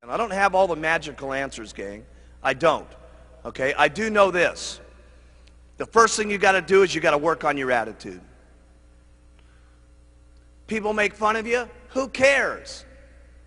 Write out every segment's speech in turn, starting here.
And I don't have all the magical answers, gang. I don't. Okay? I do know this. The first thing you got to do is you got to work on your attitude. People make fun of you. Who cares?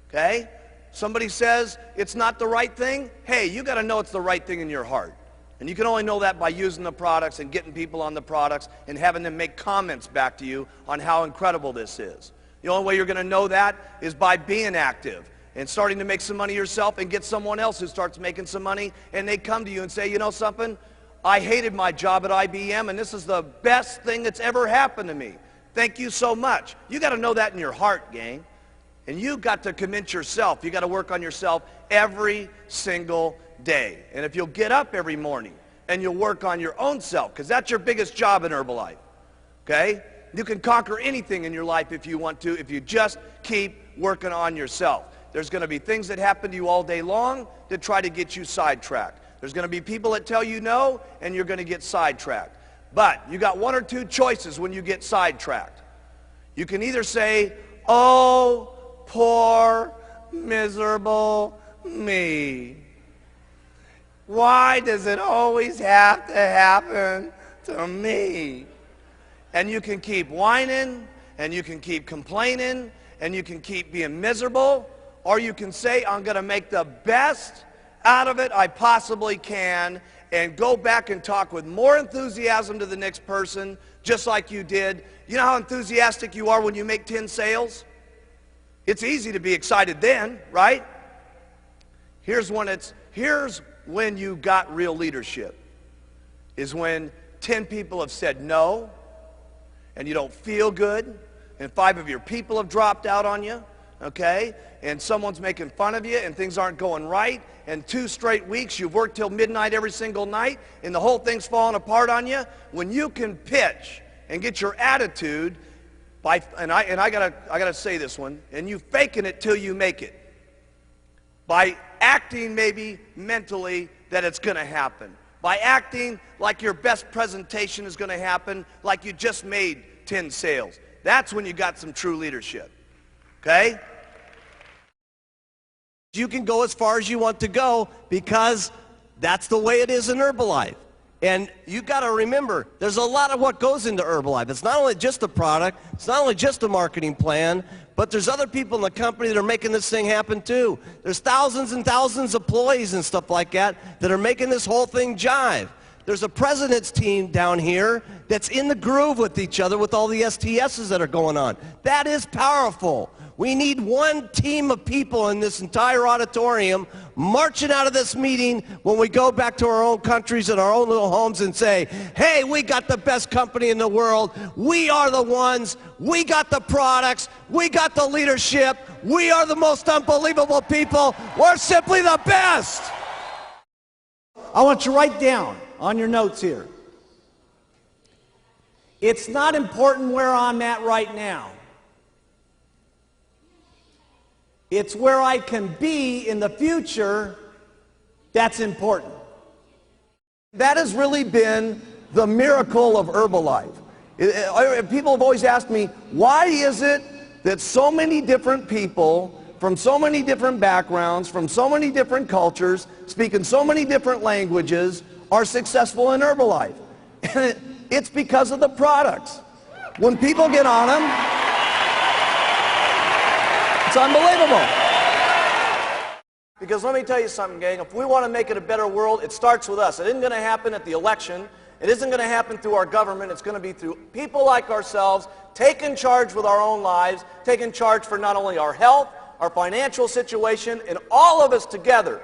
Okay? Somebody says it's not the right thing. Hey, you got to know it's the right thing in your heart. And you can only know that by using the products and getting people on the products and having them make comments back to you on how incredible this is. The only way you're going to know that is by being active and starting to make some money yourself and get someone else who starts making some money, and they come to you and say, you know something? I hated my job at IBM, and this is the best thing that's ever happened to me. Thank you so much. You got to know that in your heart, gang. And you got to convince yourself. You got to work on yourself every single day. And if you'll get up every morning and you'll work on your own self, because that's your biggest job in Herbalife, okay? You can conquer anything in your life if you want to, if you just keep working on yourself. There's going to be things that happen to you all day long that try to get you sidetracked. There's going to be people that tell you no, and you're going to get sidetracked. But you got one or two choices when you get sidetracked. You can either say, oh, poor, miserable me. Why does it always have to happen to me? And you can keep whining, and you can keep complaining, and you can keep being miserable, or you can say, I'm going to make the best out of it I possibly can, and go back and talk with more enthusiasm to the next person, just like you did. You know how enthusiastic you are when you make 10 sales? It's easy to be excited then, right? Here's when you got real leadership, is when 10 people have said no, and you don't feel good, and 5 of your people have dropped out on you, okay? And someone's making fun of you, and things aren't going right, and 2 straight weeks you've worked till midnight every single night, and the whole thing's falling apart on you. When you can pitch and get your attitude by, and I gotta say this one, and you faking it till you make it, by acting maybe mentally that it's going to happen, by acting like your best presentation is going to happen, like you just made 10 sales. That's when you got some true leadership. Okay? You can go as far as you want to go because that's the way it is in Herbalife. And you got to remember, there's a lot of what goes into Herbalife. It's not only just the product, it's not only just a marketing plan, but there's other people in the company that are making this thing happen too. There's thousands and thousands of employees and stuff like that that are making this whole thing jive. There's a president's team down here that's in the groove with each other with all the STSs that are going on. That is powerful. We need one team of people in this entire auditorium marching out of this meeting when we go back to our own countries and our own little homes and say, hey, we got the best company in the world. We are the ones. We got the products. We got the leadership. We are the most unbelievable people. We're simply the best. I want you to write down on your notes here. It's not important where I'm at right now. It's where I can be in the future that's important. That has really been the miracle of Herbalife. People have always asked me, why is it that so many different people from so many different backgrounds, from so many different cultures, speaking so many different languages, are successful in Herbalife? And it's because of the products. When people get on them, it's unbelievable. Because let me tell you something, gang. If we want to make it a better world, it starts with us. It isn't going to happen at the election. It isn't going to happen through our government. It's going to be through people like ourselves taking charge with our own lives, taking charge for not only our health, our financial situation, and all of us together.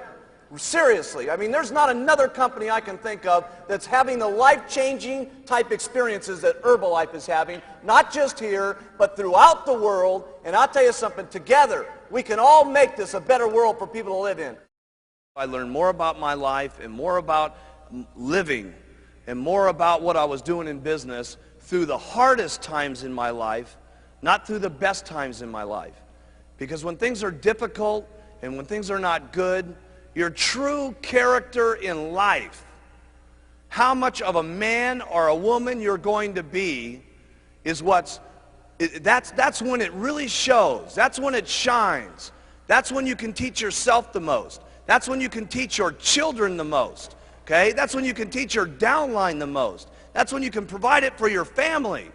Seriously, I mean, there's not another company I can think of that's having the life-changing type experiences that Herbalife is having, not just here, but throughout the world. And I'll tell you something, together, we can all make this a better world for people to live in. I learned more about my life and more about living and more about what I was doing in business through the hardest times in my life, not through the best times in my life. Because when things are difficult and when things are not good, your true character in life, how much of a man or a woman you're going to be, is that's when it really shows. That's when it shines. That's when you can teach yourself the most. That's when you can teach your children the most. Okay? That's when you can teach your downline the most. That's when you can provide it for your family.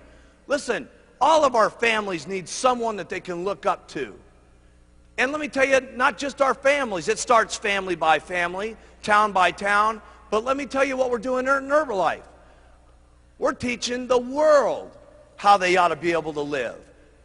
Listen, all of our families need someone that they can look up to. And let me tell you, not just our families. It starts family by family, town by town. But let me tell you what we're doing in Herbalife. We're teaching the world how they ought to be able to live.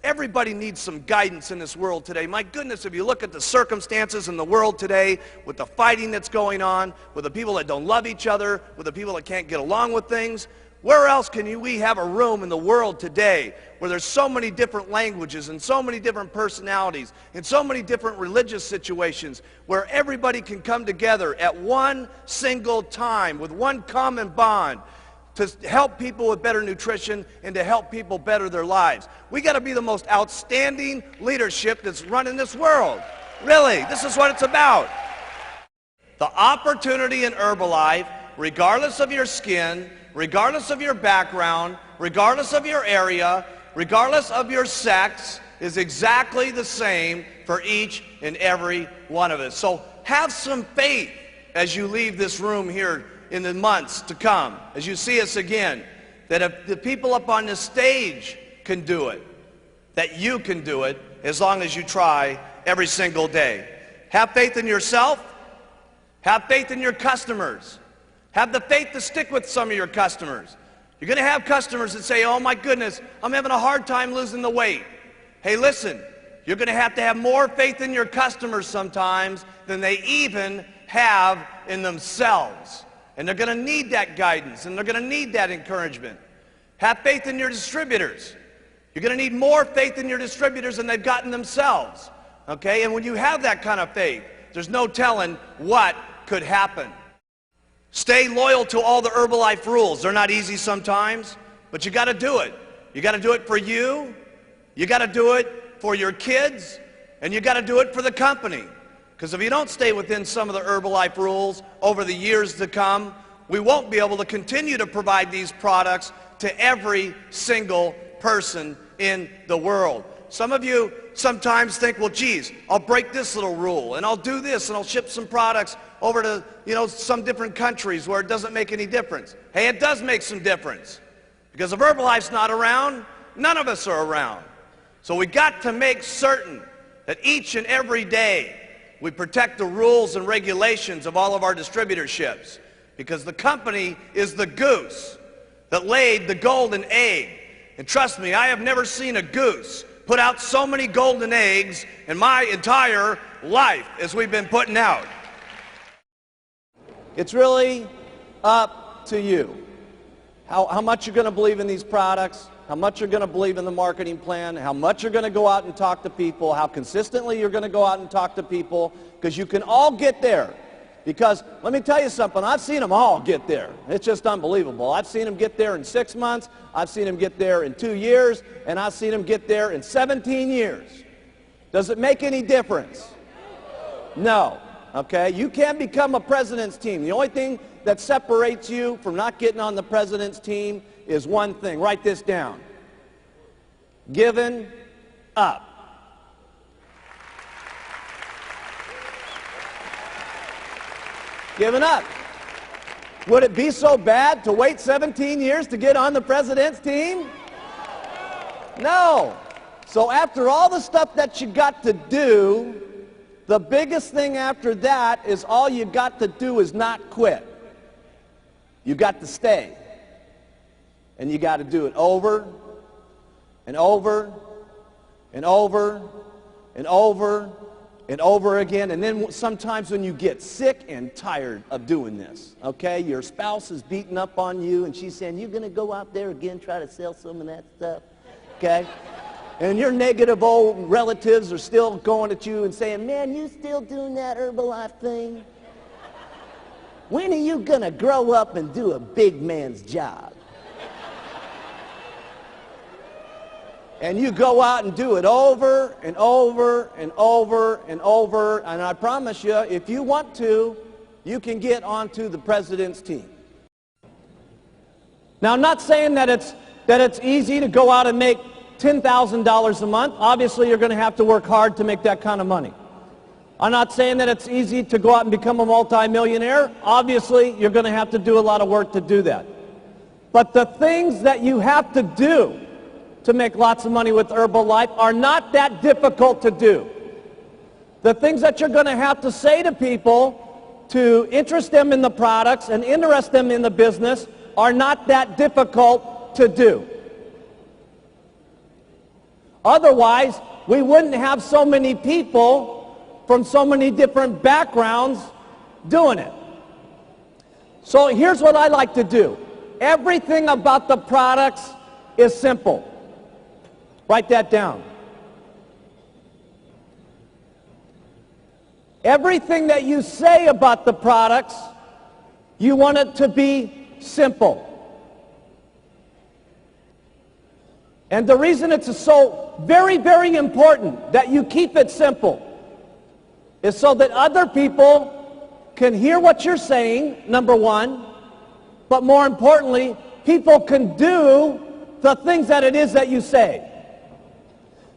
Everybody needs some guidance in this world today. My goodness, if you look at the circumstances in the world today, with the fighting that's going on, with the people that don't love each other, with the people that can't get along with things, where else can we have a room in the world today where there's so many different languages and so many different personalities and so many different religious situations where everybody can come together at one single time with one common bond to help people with better nutrition and to help people better their lives? We got to be the most outstanding leadership that's running this world. Really, this is what it's about. The opportunity in Herbalife, regardless of your skin, regardless of your background, regardless of your area, regardless of your sex, is exactly the same for each and every one of us. So have some faith as you leave this room here in the months to come, as you see us again, that if the people up on this stage can do it, that you can do it as long as you try every single day. Have faith in yourself. Have faith in your customers. Have the faith to stick with some of your customers. You're going to have customers that say, oh my goodness, I'm having a hard time losing the weight. Hey, listen, you're going to have more faith in your customers sometimes than they even have in themselves. And they're going to need that guidance, and they're going to need that encouragement. Have faith in your distributors. You're going to need more faith in your distributors than they've gotten themselves. Okay? And when you have that kind of faith, there's no telling what could happen. Stay loyal to all the Herbalife rules. They're not easy sometimes, but you got to do it. You got to do it for you. You got to do it for your kids, and you got to do it for the company. Because if you don't stay within some of the Herbalife rules over the years to come, we won't be able to continue to provide these products to every single person in the world. Some of you sometimes think, well, geez, I'll break this little rule, and I'll do this, and I'll ship some products over to, some different countries where it doesn't make any difference. Hey, it does make some difference. Because if Herbalife's not around, none of us are around. So we got to make certain that each and every day we protect the rules and regulations of all of our distributorships. Because the company is the goose that laid the golden egg. And trust me, I have never seen a goose put out so many golden eggs in my entire life as we've been putting out. It's really up to you. How much you're going to believe in these products, how much you're going to believe in the marketing plan, how much you're going to go out and talk to people, how consistently you're going to go out and talk to people, because you can all get there. Because let me tell you something, I've seen them all get there. It's just unbelievable. I've seen them get there in 6 months, I've seen them get there in 2 years, and I've seen them get there in 17 years. Does it make any difference? No. Okay? You can't become a president's team. The only thing that separates you from not getting on the president's team is one thing. Write this down. Giving up. Giving up. Would it be so bad to wait 17 years to get on the president's team? No. So after all the stuff that you got to do, the biggest thing after that is all you got to do is not quit. You got to stay. And you got to do it over and over and over and over and over again. And then sometimes when you get sick and tired of doing this, okay, your spouse is beating up on you and she's saying, you're going to go out there again, try to sell some of that stuff, okay? And your negative old relatives are still going at you and saying, man, you still doing that Herbalife thing? When are you going to grow up and do a big man's job? And you go out and do it over and over and over and over. And I promise you, if you want to, you can get onto the president's team. Now, I'm not saying that it's easy to go out and make $10,000 a month. Obviously, you're going to have to work hard to make that kind of money. I'm not saying that it's easy to go out and become a multimillionaire. Obviously, you're going to have to do a lot of work to do that. But the things that you have to do to make lots of money with Herbalife are not that difficult to do. The things that you're going to have to say to people to interest them in the products and interest them in the business are not that difficult to do. Otherwise, we wouldn't have so many people from so many different backgrounds doing it. So here's what I like to do. Everything about the products is simple. Write that down. Everything that you say about the products, you want it to be simple. And the reason it's so very, very important that you keep it simple is so that other people can hear what you're saying, number one, but more importantly, people can do the things that it is that you say.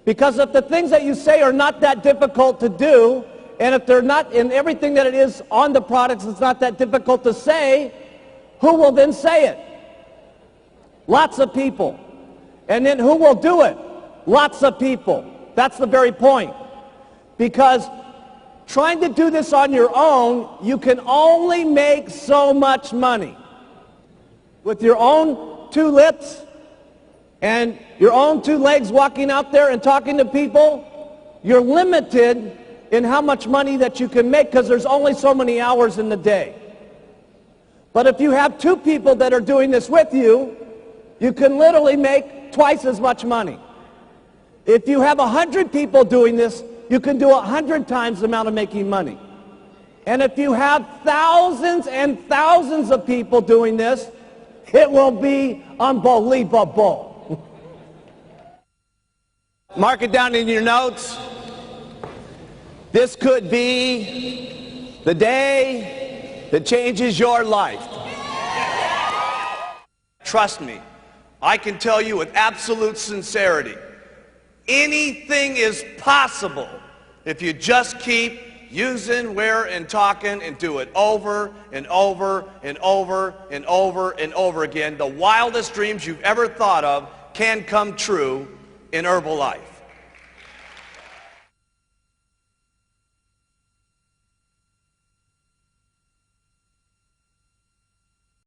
Because if the things that you say are not that difficult to do, and if they're not in everything that it is on the products, it's not that difficult to say, who will then say it? Lots of people. And then who will do it? Lots of people. That's the very point. Because trying to do this on your own, you can only make so much money. With your own two lips and your own two legs walking out there and talking to people, you're limited in how much money that you can make because there's only so many hours in the day. But if you have two people that are doing this with you, you can literally make twice as much money. If you have 100 people doing this, you can do 100 times the amount of making money. And if you have thousands and thousands of people doing this, it will be unbelievable. Mark it down in your notes. This could be the day that changes your life. Trust me, I can tell you with absolute sincerity, anything is possible if you just keep using, where, and talking and do it over and over and over and over and over again. The wildest dreams you've ever thought of can come true in Herbalife.